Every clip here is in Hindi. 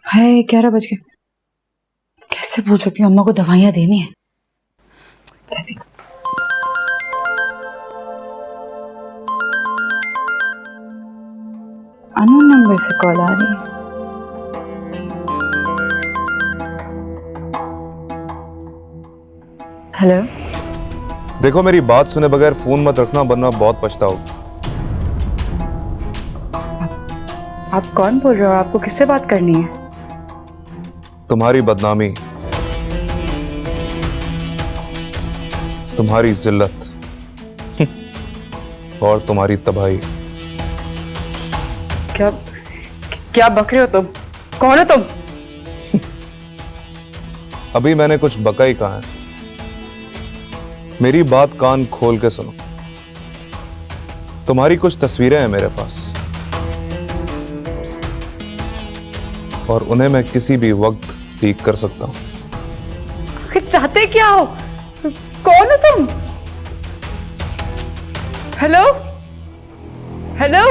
है 11 बज गए। कैसे भूल सकती हूँ, अम्मा को दवाइयाँ देनी है। अननोन नंबर से कॉल आ रही है। हेलो। देखो, मेरी बात सुने बगैर फोन मत रखना, वरना बहुत पछताओ। आप कौन बोल रहे हो? आपको किससे बात करनी है? तुम्हारी बदनामी, तुम्हारी जिल्लत और तुम्हारी तबाही। क्या क्या बक रहे हो तुम? कौन हो तुम? अभी मैंने कुछ बका ही कहा है। मेरी बात कान खोल के सुनो। तुम्हारी कुछ तस्वीरें हैं मेरे पास, और उन्हें मैं किसी भी वक्त लीक कर सकता हूं। आखिर चाहते क्या हो? कौन हो तुम? Hello hello.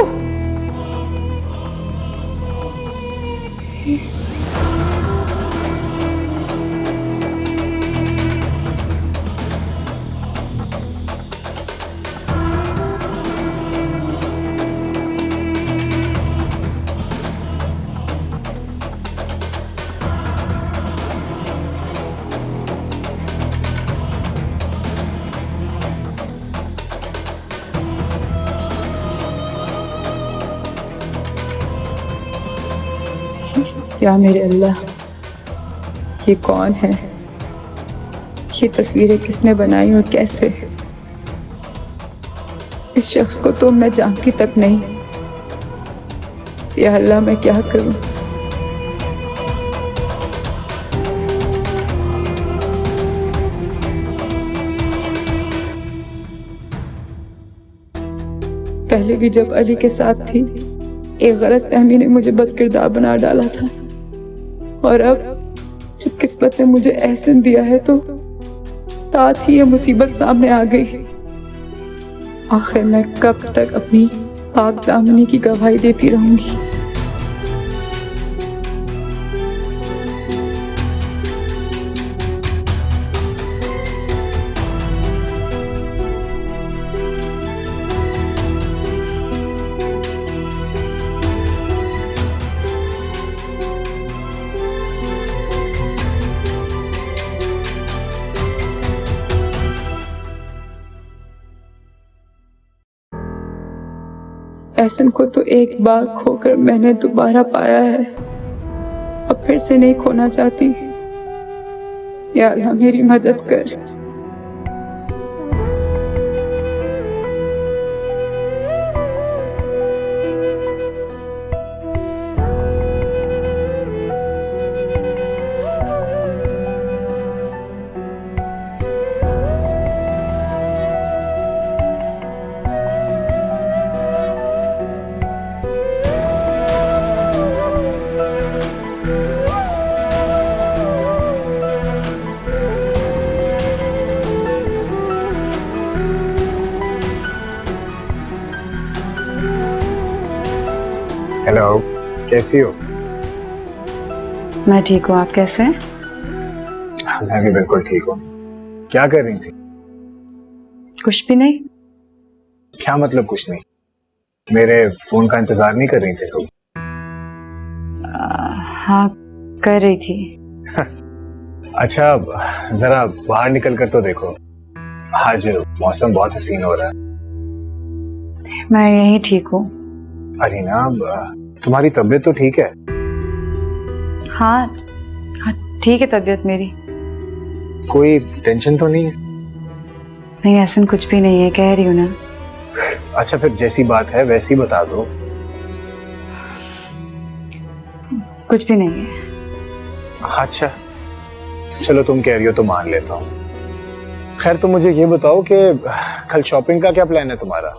या मेरे अल्लाह, ये कौन है? ये तस्वीरें किसने बनाई और कैसे? इस शख्स को तो मैं जानती तक नहीं। या अल्लाह, मैं क्या करूं? पहले भी जब अली के साथ थी, एक गलत फहमी ने मुझे बदकिरदार बना डाला था, और अब जब किस्मत ने मुझे एहसान दिया है तो साथ ही ये मुसीबत सामने आ गई। आखिर मैं कब तक अपनी पाक दामनी की गवाही देती रहूंगी? एहसन को तो एक बार खोकर मैंने दोबारा पाया है, अब फिर से नहीं खोना चाहती। या अल्लाह, मेरी मदद कर। हेलो, कैसी हो? मैं ठीक हूँ, आप कैसे हैं? मैं भी बिल्कुल ठीक हूँ। क्या कर रही थी? कुछ भी नहीं। क्या मतलब कुछ नहीं? मेरे फोन का इंतजार नहीं कर रही थी तुम? हाँ, कर रही थी। अच्छा, जरा बाहर निकल कर तो देखो। आज मौसम बहुत हसीन हो रहा है। मैं यहीं ठीक हूँ। अलीना, तुम्हारी तबीयत तो ठीक है? हाँ हाँ, ठीक है तबीयत मेरी। कोई टेंशन तो नहीं है? नहीं, ऐसा कुछ भी नहीं है, कह रही हूँ ना। अच्छा, फिर जैसी बात है वैसी बता दो। कुछ भी नहीं है। अच्छा, चलो तुम कह रही हो तो मान लेता हूँ। खैर, तुम मुझे ये बताओ कि कल शॉपिंग का क्या प्लान है तुम्हारा?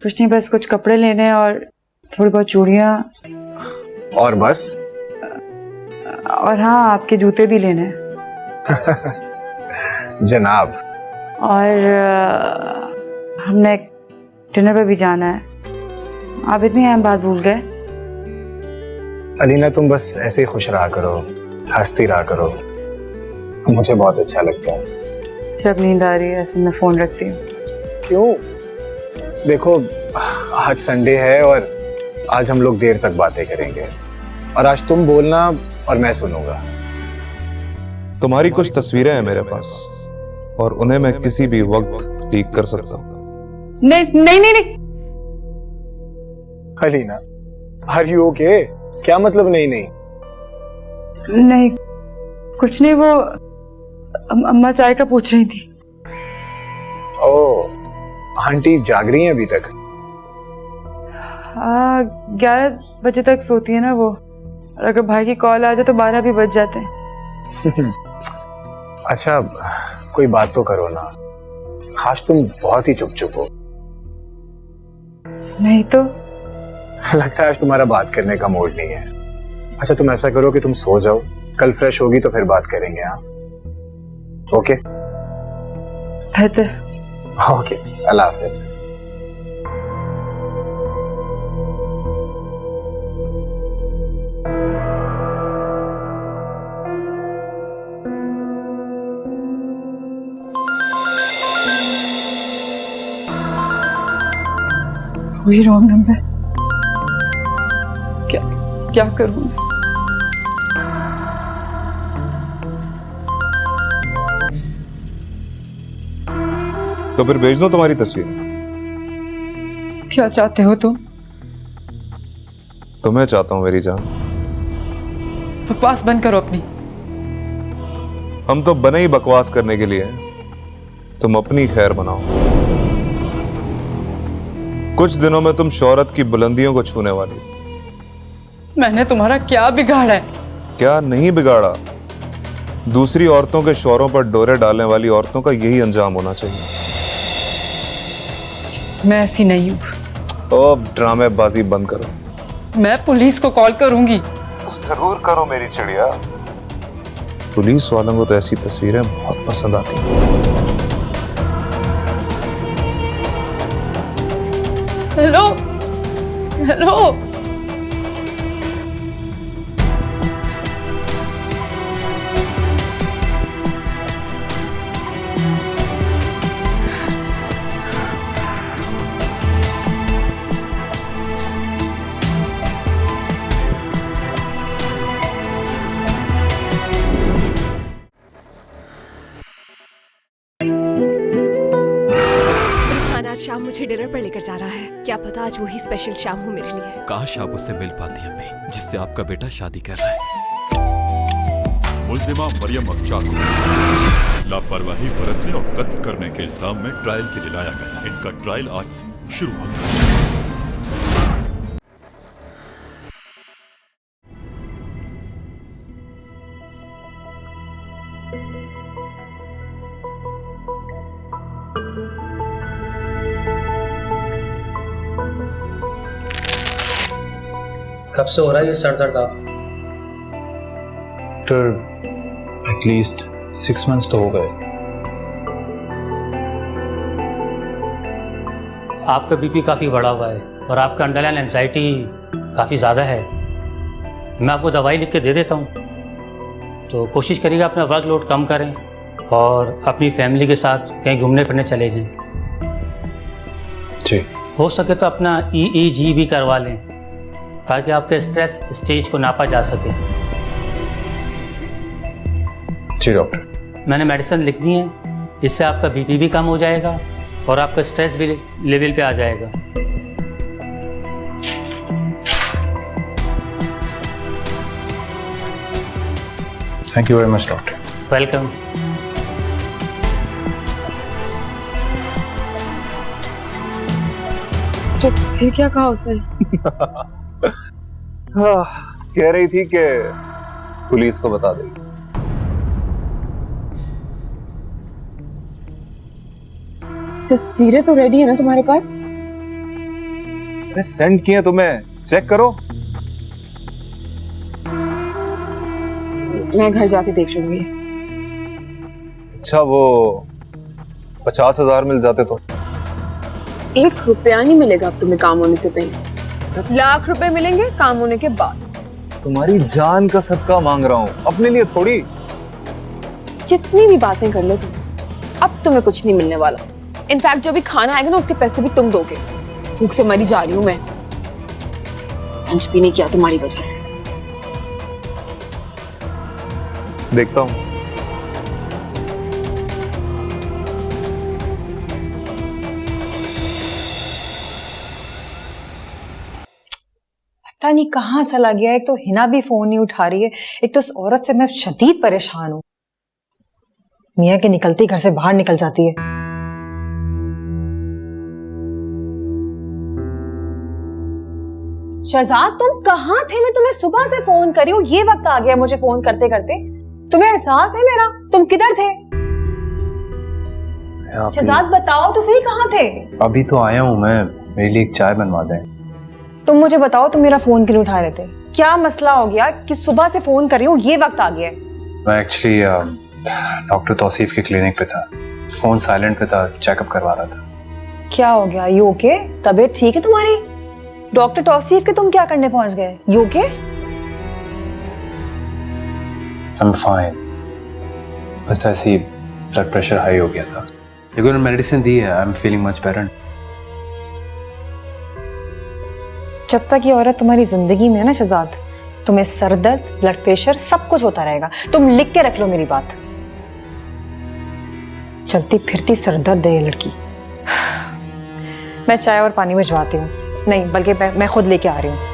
कुछ नहीं, बस कुछ कपड़े लेने और थोड़ी बहुत चूड़ियाँ। और बस? और हाँ, आपके जूते भी लेने हैं। जनाब। और हमने डिनर पे भी जाना है। आप इतनी अहम बात भूल गए? अलीना, तुम बस ऐसे ही खुश रहा करो, हंसती रहा करो, मुझे बहुत अच्छा लगता है। जब नींद आ रही है ऐसे मैं फोन रखती हूँ। क्यों? देखो, आज संडे है और आज हम लोग देर तक बातें करेंगे, और आज तुम बोलना और मैं सुनूंगा। तुम्हारी कुछ तस्वीरें हैं मेरे पास और उन्हें मैं किसी भी वक्त लीक कर सकता हूँ। नहीं नहीं नहीं नहीं। Alina, are you okay? क्या मतलब नहीं नहीं? नहीं कुछ नहीं, वो अम्मा चाय का पूछ रही थी। ओह, आंटी जाग रही हैं अभी तक? 11 बजे तक सोती है ना वो, और अगर भाई की कॉल आ जाए तो 12 भी बज जाते हैं। अच्छा, कोई बात तो करो ना, आज तुम बहुत ही चुप चुप हो। नहीं तो लगता है आज तुम्हारा बात करने का मूड नहीं है। अच्छा, तुम ऐसा करो कि तुम सो जाओ, कल फ्रेश होगी तो फिर बात करेंगे। हाँ, ओके बेहतर। ओके, अल्लाह हाफिज। वही रॉन्ग नंबर। क्या करूं मैं? तो फिर भेज दो तुम्हारी तस्वीर। क्या चाहते हो तुम? तुम्हें चाहता हूं मेरी जान। बकवास बंद करो अपनी। हम तो बने ही बकवास करने के लिए हैं। तुम अपनी खैर बनाओ। कुछ दिनों में तुम शोहरत की बुलंदियों को छूने वाली। मैंने तुम्हारा क्या बिगाड़ा है? क्या नहीं बिगाड़ा? दूसरी औरतों के शोहरों पर डोरे डालने वाली औरतों का यही अंजाम होना चाहिए। मैं ऐसी नहीं हूँ। अब ड्रामेबाजी बंद करो। मैं पुलिस को कॉल करूंगी। तो जरूर करो मेरी चिड़िया। पुलिस वालों को तो ऐसी तस्वीरें बहुत पसंद आती हैं। Hello hello. आज शाम मुझे डिनर पर लेकर जा रहा है। क्या पता आज वही स्पेशल शाम हो मेरे लिए। काश आप उससे मिल पाती अम्मी, जिससे आपका बेटा शादी कर रहा है। मुल्जिमा मरियम अक्चा को लापरवाही बरतने और कत्ल करने के इल्जाम में ट्रायल के लिए लाया गया। इनका ट्रायल आज से शुरू होता है। कब से हो रहा है ये सर दर्द? आप एटलीस्ट 6 months तो हो गए। आपका बीपी काफ़ी बढ़ा हुआ है और आपका अंडरलाइन एंजाइटी काफ़ी ज़्यादा है। मैं आपको दवाई लिख के दे देता हूँ, तो कोशिश करिएगा अपना वर्कलोड कम करें और अपनी फैमिली के साथ कहीं घूमने फिरने चले जाएं। जी। हो सके तो अपना EEG भी करवा लें ताकि आपके स्ट्रेस स्टेज को नापा जा सके। जी डॉक्टर। मैंने मेडिसिन लिख दी है, इससे आपका बीपी भी कम हो जाएगा और आपका स्ट्रेस भी लेवल पे आ जाएगा। Thank you very much doctor. Welcome. तो फिर क्या कहा उसने? कह रही थी कि पुलिस को बता देगी। तस्वीरें तो रेडी है ना तुम्हारे पास? अरे सेंड किए तुम्हें, चेक करो। मैं घर जाके देख लूंगी। अच्छा, वो 50,000 मिल जाते तो? 1 रुपया नहीं मिलेगा अब तुम्हें काम होने से पहले। लाख रुपए मिलेंगे काम होने के बाद। तुम्हारी जान का सदका मांग रहा हूँ, अपने लिए थोड़ी। जितनी भी बातें कर लो तुम, अब तुम्हें कुछ नहीं मिलने वाला। इनफैक्ट जो भी खाना आएगा ना, उसके पैसे भी तुम दोगे। भूख से मरी जा रही हूँ मैं। लंच भी नहीं किया तुम्हारी वजह से। देखता हूँ। पता नहीं कहाँ चला गया। एक तो हिना भी फोन नहीं उठा रही है, एक तो उस औरत से मैं शदीद परेशान हूं। मियाँ के निकलते ही घर से बाहर निकल जाती है। शहजाद तुम कहाँ थे? मैं तुम्हें सुबह से फोन कर रही हूँ, ये वक्त आ गया मुझे फोन करते करते। तुम्हें एहसास है मेरा? तुम किधर थे? शहजाद बताओ तो सही, कहाँ थे? अभी तो आया हूँ मैं, मेरे लिए एक चाय बनवा दें। तुम मुझे बताओ, तुम मेरा फोन क्यों उठा रहे थे? क्या मसला हो गया कि सुबह से फोन कर रही हूँ, ये वक्त आ गया? मैं एक्चुअली डॉक्टर तौसीफ के क्लिनिक पे था, फोन साइलेंट पे था, चेकअप करवा रहा था। क्या हो गया? You okay? तबीयत ठीक है तुम्हारी? डॉक्टर तौसीफ के तुम क्या करने पहुंच गए? You okay? I am fine, बस ऐसे ही ब्लड प्रेशर हाई हो गया था, लेकिन मेडिसिन दी है, I am feeling much better. जब तक ये औरत तुम्हारी जिंदगी में है ना शहजाद, तुम्हें सर दर्द, ब्लड प्रेशर सब कुछ होता रहेगा। तुम लिख के रख लो मेरी बात। चलती फिरती सर दर्द है ये लड़की। मैं चाय और पानी भिजवाती हूँ। नहीं, बल्कि मैं खुद लेके आ रही हूँ।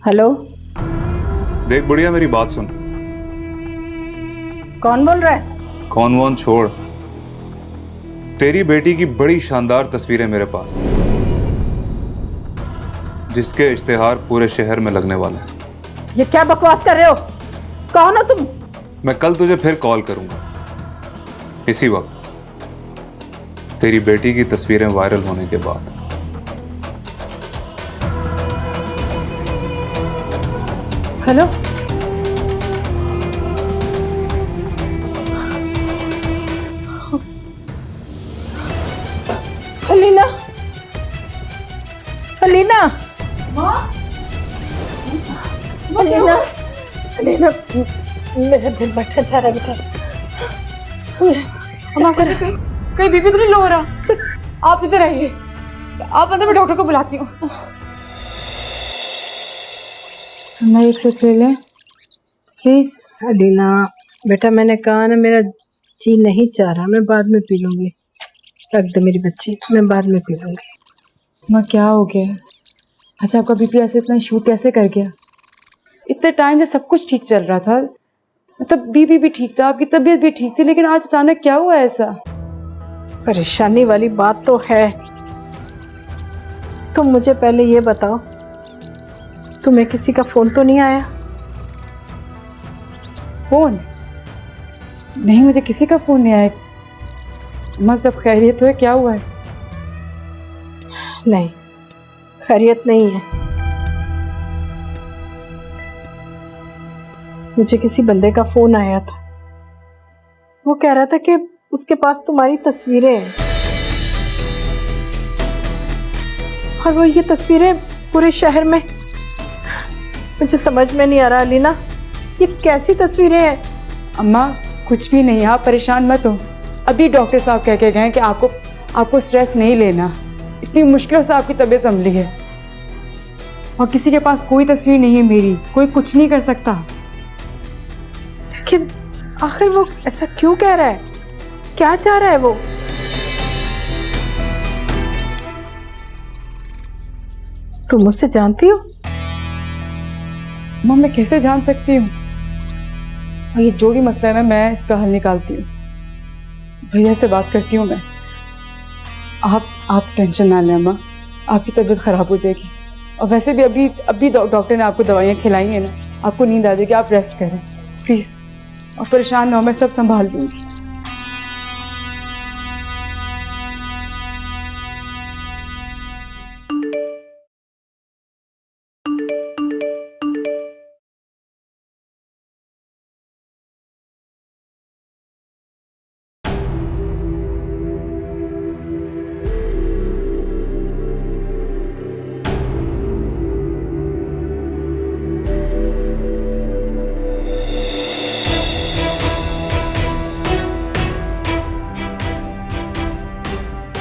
हेलो, देख बुढ़िया, मेरी बात सुन। कौन बोल रहा है? कौन वौन छोड़, तेरी बेटी की बड़ी शानदार तस्वीरें मेरे पास हैं, जिसके इश्तेहार पूरे शहर में लगने वाला है। ये क्या बकवास कर रहे हो? कौन हो तुम? मैं कल तुझे फिर कॉल करूंगा, इसी वक्त, तेरी बेटी की तस्वीरें वायरल होने के बाद। हेलो, अलीना, अलीना, अलीना, अलीना, मेरा दिल बैठा जा रहा बेटा। कहीं बीपी तो नहीं लो हो रहा? आप इधर आइए, आप अंदर, मैं डॉक्टर को बुलाती हूँ। मैं एक सिप ले लें प्लीज। अलीना बेटा, मैंने कहा ना, मेरा जी नहीं चाह रहा, मैं बाद में पी लूंगी। रख दे मेरी बच्ची, मैं बाद में पी लूंगी। माँ क्या हो गया? अच्छा, आपका बीपी ऐसे इतना शूट कैसे कर गया? इतने टाइम से सब कुछ ठीक चल रहा था, मतलब बीपी भी ठीक था, आपकी तबीयत भी ठीक थी, लेकिन आज अचानक क्या हुआ ऐसा? परेशानी वाली बात तो है। तुम मुझे पहले ये बताओ, तुम्हें किसी का फोन तो नहीं आया? फोन? नहीं, मुझे किसी का फोन नहीं आया। माँ सब खैरियत है? क्या हुआ है? नहीं, खैरियत नहीं है। मुझे किसी बंदे का फोन आया था, वो कह रहा था कि उसके पास तुम्हारी तस्वीरें हैं, और वो ये तस्वीरें पूरे शहर में। मुझे समझ में नहीं आ रहा अलीना, ये कैसी तस्वीरें हैं? अम्मा कुछ भी नहीं, आप परेशान मत हो। अभी डॉक्टर साहब कह के गए कि आपको स्ट्रेस नहीं लेना, इतनी मुश्किलों से आपकी तबीयत संभली है, और किसी के पास कोई तस्वीर नहीं है मेरी, कोई कुछ नहीं कर सकता। लेकिन आखिर वो ऐसा क्यों कह रहा है? क्या चाह रहा है वो? तुम मुझसे जानती हो? माँ मैं कैसे जान सकती हूँ? और ये जो भी मसला है ना, मैं इसका हल निकालती हूँ। भैया से बात करती हूँ मैं। आप टेंशन ना लें अम्मा, आपकी तबीयत खराब हो जाएगी, और वैसे भी अभी डॉक्टर ने आपको दवाइयाँ खिलाई हैं ना, आपको नींद आ जाएगी, आप रेस्ट करें प्लीज़, और परेशान ना हो, मैं सब संभाल लूँगी।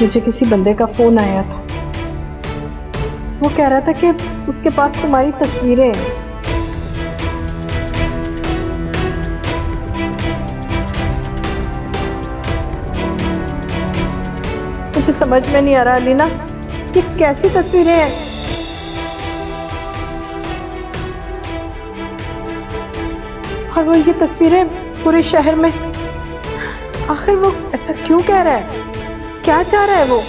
मुझे किसी बंदे का फोन आया था। वो कह रहा था कि उसके पास तुम्हारी तस्वीरें हैं। मुझे समझ में नहीं आ रहा अलीना, ये कैसी तस्वीरें हैं? और वो ये तस्वीरें पूरे शहर में, आखिर वो ऐसा क्यों कह रहा है? क्या चाह रहा है वो?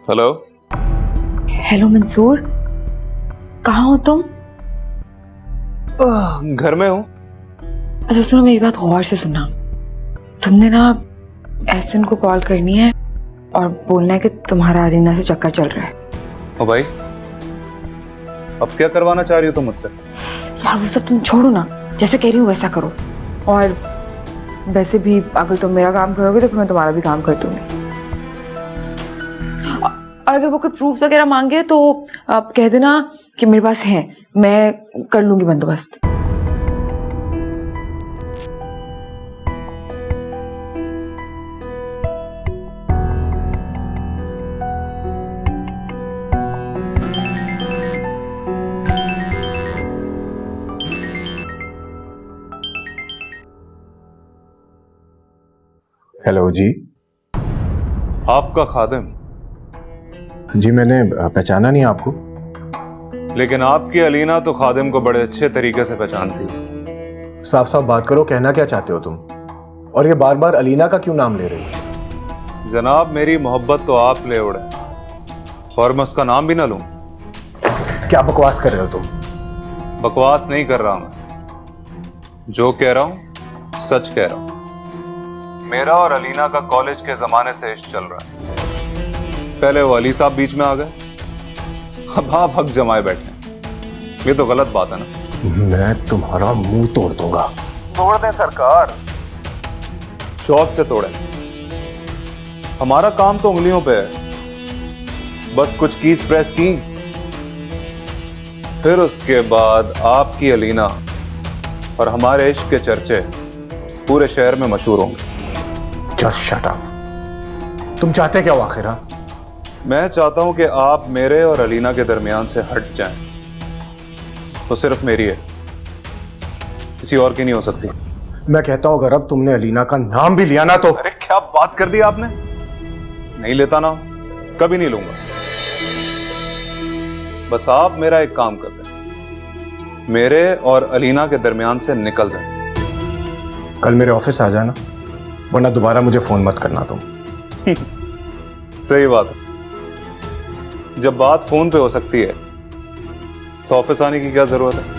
हेलो। हेलो मंसूर, कहाँ हो तुम? घर में हूँ। अच्छा सुनो, मेरी बात गौर से सुनना। तुमने ना एहसन को कॉल करनी है और बोलना है कि तुम्हारा अलीना से चक्कर चल रहा है। ओ भाई, अब क्या करवाना चाह रही हो तुम मुझसे? यार वो सब तुम छोड़ो ना, जैसे कह रही हूँ वैसा करो। और वैसे भी अगर तुम मेरा काम करोगे तो फिर मैं तुम्हारा भी काम कर दूंगी। और अगर वो कोई प्रूफ वगैरह मांगे तो आप कह देना कि मेरे पास है, मैं कर लूंगी बंदोबस्त। हेलो जी। आपका खादिम। जी मैंने पहचाना नहीं आपको। लेकिन आपकी अलीना तो खादिम को बड़े अच्छे तरीके से पहचानती। साफ साफ बात करो, कहना क्या चाहते हो तुम? और ये बार बार अलीना का क्यों नाम ले रही हो? जनाब, मेरी मोहब्बत तो आप ले उड़े और मैं उसका नाम भी ना लूं। क्या बकवास कर रहे हो तुम? बकवास नहीं कर रहा मैं, जो कह रहा हूं सच कह रहा हूं। मेरा और अलीना का कॉलेज के जमाने से इश्क चल रहा है। पहले वो अली साहब बीच में आ गए, अब आप हक जमाए बैठे। ये तो गलत बात है ना। मैं तुम्हारा मुंह तोड़ दूंगा। तोड़ दें सरकार, शौक से तोड़ें। हमारा काम तो उंगलियों पे है, बस कुछ कीज प्रेस की, फिर उसके बाद आपकी अलीना और हमारे इश्क के चर्चे पूरे शहर में मशहूर होंगे। Just shut up. तुम चाहते क्या हो आखिर? मैं चाहता हूं कि आप मेरे और अलीना के दरमियान से हट जाएं। वो सिर्फ मेरी है, किसी और की नहीं हो सकती। मैं कहता हूं अगर अब तुमने अलीना का नाम भी लिया ना तो। अरे क्या बात कर दी आपने? नहीं लेता नाम, कभी नहीं लूंगा। बस आप मेरा एक काम कर दें, मेरे और अलीना के दरमियान से निकल जाए। कल मेरे ऑफिस आ जाना, वरना दोबारा मुझे फोन मत करना तुम। सही बात है, जब बात फोन पे हो सकती है तो ऑफिस आने की क्या जरूरत है?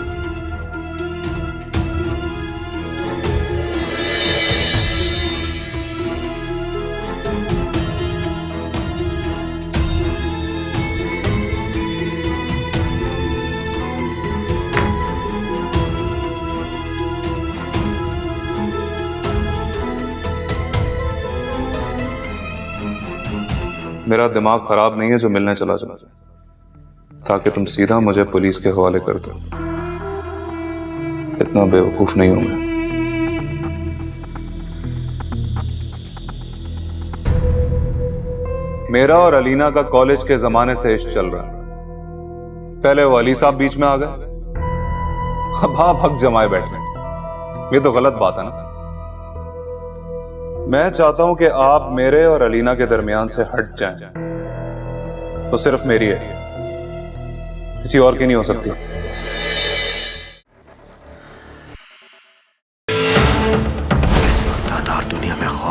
मेरा दिमाग खराब नहीं है जो मिलने चला जाए, ताकि तुम सीधा मुझे पुलिस के हवाले कर दो। इतना बेवकूफ नहीं हूं मैं। मेरा और अलीना का कॉलेज के जमाने से इश्क चल रहा है। पहले वो अली साहब बीच में आ गए, अब आप हक जमाए बैठे। ये तो गलत बात है ना। मैं चाहता हूं कि आप मेरे और अलीना के दरमियान से हट जाएं। तो सिर्फ मेरी है, किसी और की नहीं हो सकती।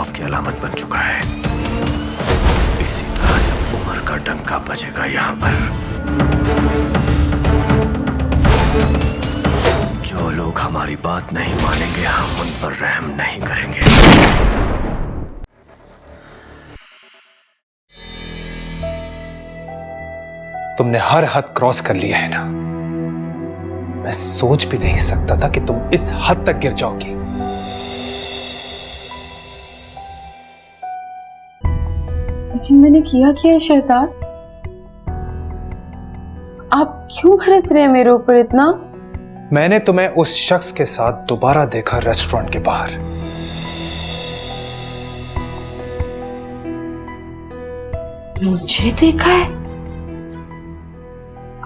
इंसाफ की अलामत बन चुका है। इसी तरह से उम्र का डंका बजेगा यहाँ पर। जो लोग हमारी बात नहीं मानेंगे, हम उन पर रहम नहीं करेंगे। तुमने हर हद क्रॉस कर लिया है ना। मैं सोच भी नहीं सकता था कि तुम इस हद तक गिर जाओगी। लेकिन मैंने किया क्या है शहजाद? आप क्यों हंस रहे हैं मेरे ऊपर इतना? मैंने तुम्हें उस शख्स के साथ दोबारा देखा रेस्टोरेंट के बाहर। मुझे देखा है?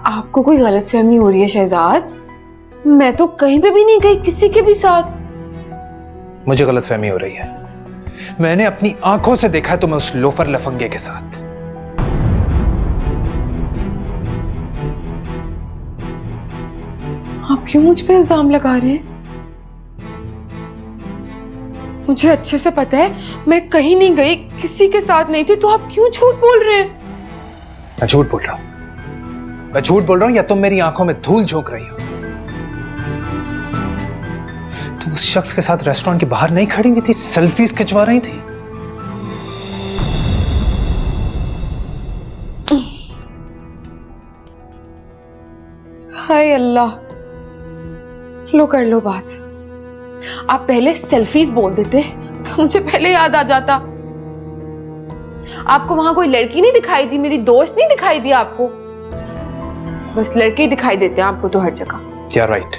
आपको कोई गलतफहमी हो रही है शहजाद? मैं तो कहीं पे भी नहीं गई किसी के भी साथ। मुझे गलतफहमी हो रही है। मैंने अपनी आंखों से देखा तुम्हें उस लोफर लफंगे के साथ। आप क्यों मुझ पे इल्जाम लगा रहे हैं? मुझे अच्छे से पता है मैं कहीं नहीं गई, किसी के साथ नहीं थी, तो आप क्यों झूठ बोल रहे हैं? मैं झूठ बोल रहा हूं? मैं झूठ बोल रहा हूं या तुम मेरी आंखों में धूल झोंक रही हो? तुम उस शख्स के साथ रेस्टोरेंट के बाहर नहीं खड़ी हुई थी, सेल्फीज खिंचवा रही थी? हाय अल्लाह, लो कर लो बात। आप पहले सेल्फीज बोल देते तो मुझे पहले याद आ जाता। आपको वहां कोई लड़की नहीं दिखाई दी, मेरी दोस्त नहीं दिखाई दी आपको? बस लड़के ही दिखाई देते हैं आपको तो हर जगह। या राइट,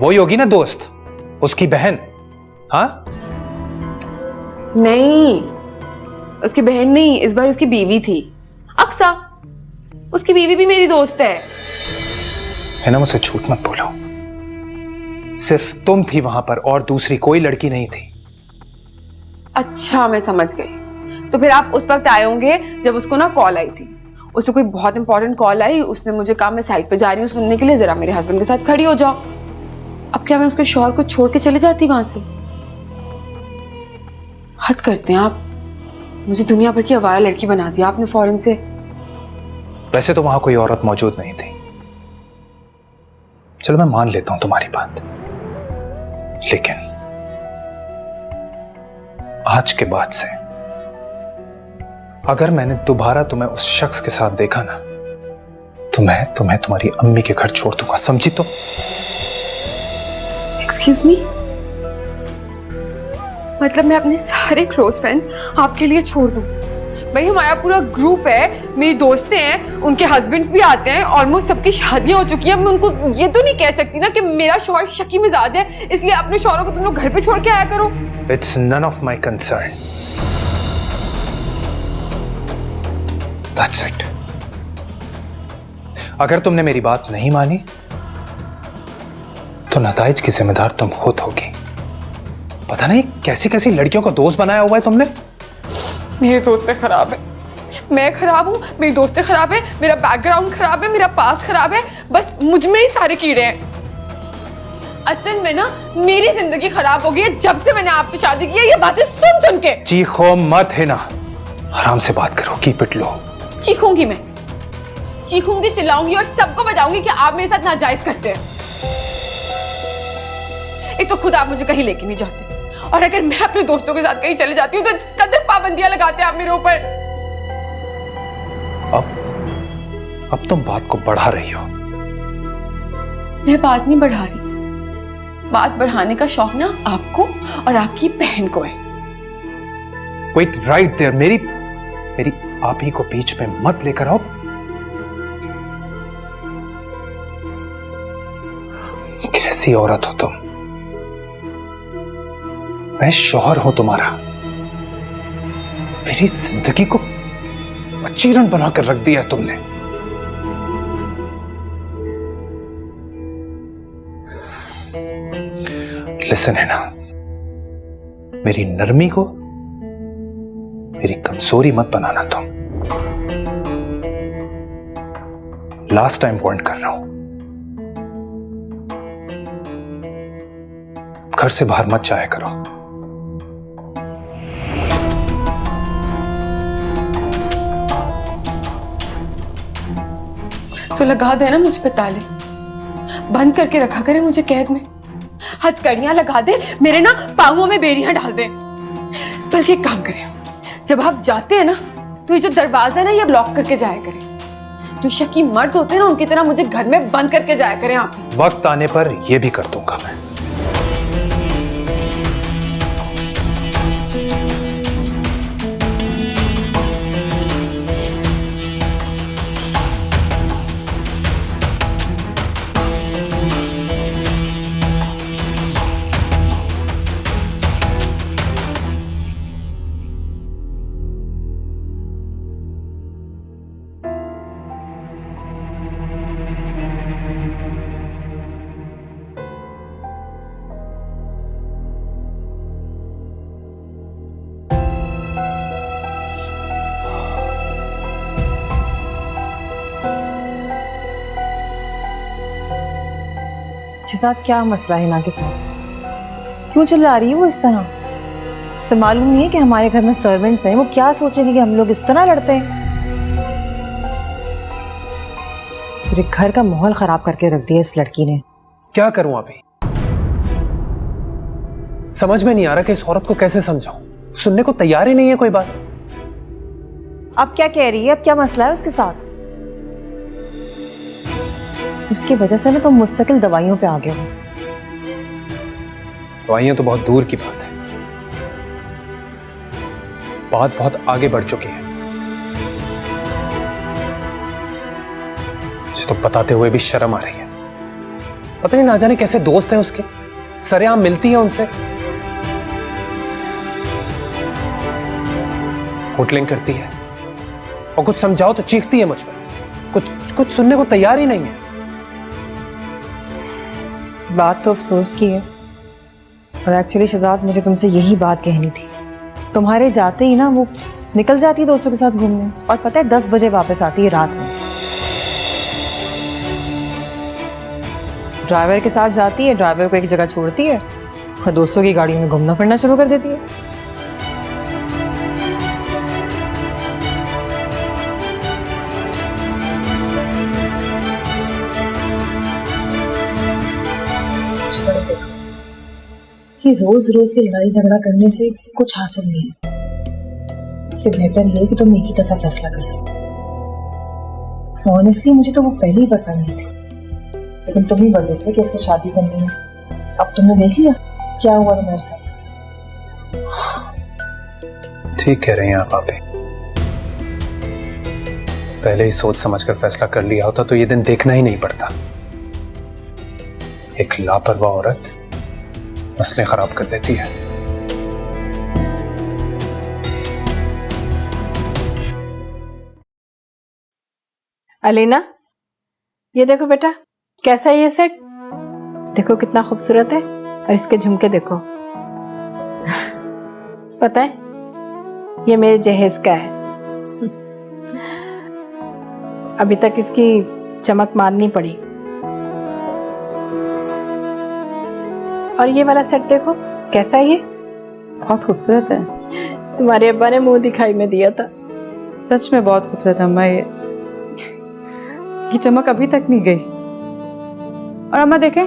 वही होगी ना दोस्त, उसकी बहन। हाँ नहीं, उसकी बहन नहीं, इस बार उसकी बीवी थी, अक्सा। उसकी बीवी भी मेरी दोस्त है ना। मुझसे झूठ मत बोलो। सिर्फ तुम थी वहां पर और दूसरी कोई लड़की नहीं थी। अच्छा, मैं समझ गई। तो फिर आप उस वक्त आए होंगे जब उसको ना कॉल आई थी। उसे कोई बहुत इंपॉर्टेंट कॉल आई, उसने मुझे कहा मैं साइड पे जा रही हूँ सुनने के लिए, जरा मेरे हस्बैंड के साथ खड़ी हो जाओ। अब क्या मैं उसके शौहर को छोड़ के चली जाती वहां से? हद करते हैं आप। मुझे दुनिया भर की आवारा लड़की बना दिया आपने फौरन से। वैसे तो वहां कोई औरत मौजूद नहीं थी। चलो मैं मान लेता हूं तुम्हारी बात, लेकिन आज के बाद से अगर मैंने दोबारा तुम्हें उस शख्स के साथ देखा ना, तो मैं तुम्हें तुम्हारी अम्मी के घर छोड़ दूंगा, समझी? तो एक्सक्यूज मी, मतलब मैं अपने सारे क्लोज फ्रेंड्स आपके लिए छोड़ दूं? भाई हमारा पूरा ग्रुप है, मेरी दोस्तें हैं, उनके हस्बैंड्स भी आते हैं, ऑलमोस्ट सबकी शादियां हो चुकी हैं। मैं उनको ये तो नहीं कह सकती ना कि मेरा शौहर शकी मिजाज है, इसलिए अपने शौहरों को तुम लोग घर पे छोड़ के आया करो। It's none of my concern. That's it. अगर तुमने मेरी बात नहीं मानी तो नताइज की जिम्मेदार तुम खुद होगी। पता नहीं कैसी कैसी लड़कियों को दोस्त बनाया हुआ है तुमने। मेरी दोस्तें खराब है, मैं खराब हूँ, मेरी दोस्तें खराब है, मेरा बैकग्राउंड खराब है, मेरा पास्ट खराब है, बस मुझ में ही सारे कीड़े हैं। असल में ना मेरी जिंदगी खराब हो गई है जब से मैंने आपसे शादी की है, ये बातें सुन सुन के। चीखो मत है ना, आराम से बात करो, कीप इट लो। चीखूंगी मैं, चीखूंगी, चिल्लाऊंगी और सबको बताऊंगी कि आप मेरे साथ नाजायज करते हैं। एक तो खुद आप मुझे कहीं लेके नहीं जाते, और अगर मैं अपने दोस्तों के साथ कहीं चले जाती हूँ तो इस कदर पाबंदियां लगाते हैं आप मेरे ऊपर। अब तुम बात को बढ़ा रही हो। मैं बात नहीं बढ़ा रही, बात बढ़ाने का शौक ना आपको और आपकी बहन को है। वेट राइट देयर, मेरी आप ही को बीच में मत लेकर आओ। कैसी औरत हो तुम? मैं शौहर हूं तुम्हारा। मेरी जिंदगी को चीरन बनाकर रख दिया है तुमने। लिसन है ना, मेरी नरमी को मेरी कमजोरी मत बनाना तुम। लास्ट टाइम वार्न कर रहा हूं, घर से बाहर मत जाया करो। तो लगा देना मुझ पे ताले, बंद करके रखा करे मुझे कैद में, हथकड़ियां लगा दे, मेरे ना पांवों में बेड़ियां डाल दे। बल्कि एक काम करे, जब आप जाते हैं ना तो ये जो दरवाजा है ना ये ब्लॉक करके जाया करें। जो शकी मर्द होते हैं ना उनकी तरह मुझे घर में बंद करके जाया करें आप। वक्त आने पर यह भी कर दूंगा मैं। साथ क्या मसला है हिना के साथ? क्यों चिल्ला रही है वो इस तरह? उसे मालूम नहीं है कि हमारे घर में सर्वेंट्स हैं? वो क्या सोचेंगे कि हम लोग इस तरह लड़ते हैं? पूरे घर का माहौल खराब करके रख दिया इस लड़की ने। क्या करूं अभी? समझ में नहीं आ रहा कि इस औरत को कैसे समझाऊं। सुनने को तैयार ही नहीं है कोई बात। अब क्या कह रही है? अब क्या मसला है उसके साथ? उसकी वजह से ना तुम मुस्तकिल दवाइयों पे आ गए हो। दवाइयां तो बहुत दूर की बात है, बात बहुत आगे बढ़ चुकी है। मुझे तो बताते हुए भी शर्म आ रही है। पता नहीं ना जाने कैसे दोस्त हैं उसके, सरेआम मिलती है उनसे, होटलिंग करती है और कुछ समझाओ तो चीखती है मुझ पर। कुछ सुनने को तैयार ही नहीं है। बात तो अफसोस की है, और एक्चुअली शहजाद मुझे तुमसे यही बात कहनी थी। तुम्हारे जाते ही ना वो निकल जाती है दोस्तों के साथ घूमने, और पता है 10 बजे वापस आती है रात में। ड्राइवर के साथ जाती है, ड्राइवर को एक जगह छोड़ती है और दोस्तों की गाड़ियों में घूमना फिरना शुरू कर देती है। ये रोज रोज की लड़ाई झगड़ा करने से कुछ हासिल नहीं है। इससे बेहतर ये है कि तुम एक ही दफा फैसला कर लो। ऑनेस्टली मुझे तो वो पहले ही पसंद नहीं थी, लेकिन तुम ही वजह थे कि उससे शादी करनी है। अब तुमने देख लिया क्या हुआ तुम्हारे साथ। ठीक कह रही हैं आप आपे। पहले ही सोच समझ कर फैसला कर लिया होता तो ये दिन देखना ही नहीं पड़ता। एक लापरवाह औरत मसले खराब कर देती है। अलीना, ये देखो बेटा, कैसा है ये सेट? देखो कितना खूबसूरत है, और इसके झुमके देखो। पता है ये मेरे जहेज का है। अभी तक इसकी चमक मारनी पड़ी। और ये वाला सेट देखो कैसा है, ये बहुत खूबसूरत है। तुम्हारे अब्बा ने मुंह दिखाई में दिया था। सच में बहुत खूबसूरत है अम्मा। ये चमक अभी तक नहीं गई। और अम्मा देखें,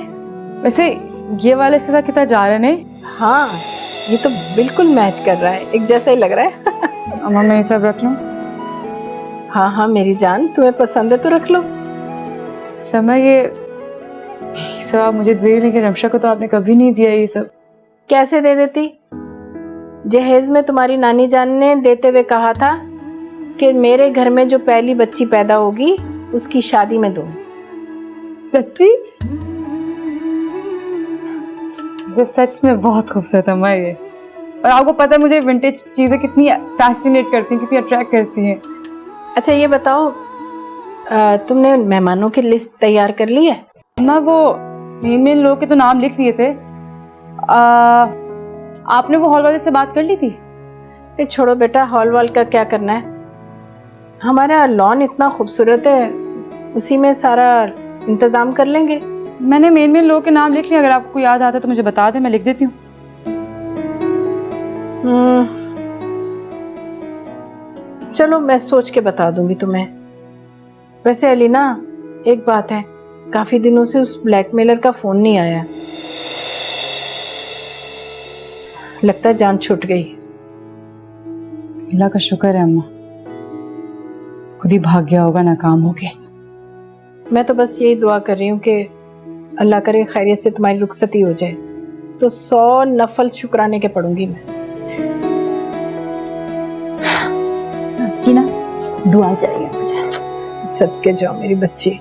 वैसे ये वाले से साथ कितना जा रहे हैं। हाँ, ये तो बिल्कुल मैच कर रहा है, एक जैसा ही लग रहा है। अम्मा मैं ये सब रख लूं? हाँ हाँ मेरी जान, तुम्हें पसंद है तो रख लो। समय ये सब आप मुझे दे, लेकिन रमशा को तो आपने कभी नहीं दिया ये सब। कैसे दे देती? जहेज में तुम्हारी नानी जान ने देते हुए कहा था कि मेरे घर में जो पहली बच्ची पैदा होगी उसकी शादी में दूं। सच्ची? ये सच में बहुत खूबसूरत है अम्मा ये। और आपको पता है मुझे विंटेज चीजें कितनी फैसिनेट करती हैं, कितनी अट्रैक्ट करती हैं। अच्छा ये बताओ, तुमने मेहमानों की लिस्ट तैयार कर ली है? अम्मा वो मेन लोग के तो नाम लिख लिए थे। आपने वो हॉल वाले से बात कर ली थी? ये छोड़ो बेटा, हॉल वाल का क्या करना है। हमारा लॉन इतना खूबसूरत है, उसी में सारा इंतजाम कर लेंगे। मैंने मेन लोगों के नाम लिख लिए, अगर आपको याद आता है तो मुझे बता दें, मैं लिख देती हूँ। चलो मैं सोच के बता दूंगी तुम्हें। वैसे अलीना, एक बात है, काफी दिनों से उस ब्लैकमेलर का फोन नहीं आया। लगता है जान छूट गई। अल्लाह का शुक्र है अम्मा, खुद ही भाग गया होगा नाकाम होके। मैं तो बस यही दुआ कर रही हूँ कि अल्लाह करे खैरियत से तुम्हारी रुखसती हो जाए, तो 100 नफल शुक्राने के पढ़ूंगी मैं। सबकी ना दुआ चाहिए मुझे। सदके जाओ मेरी बच्ची।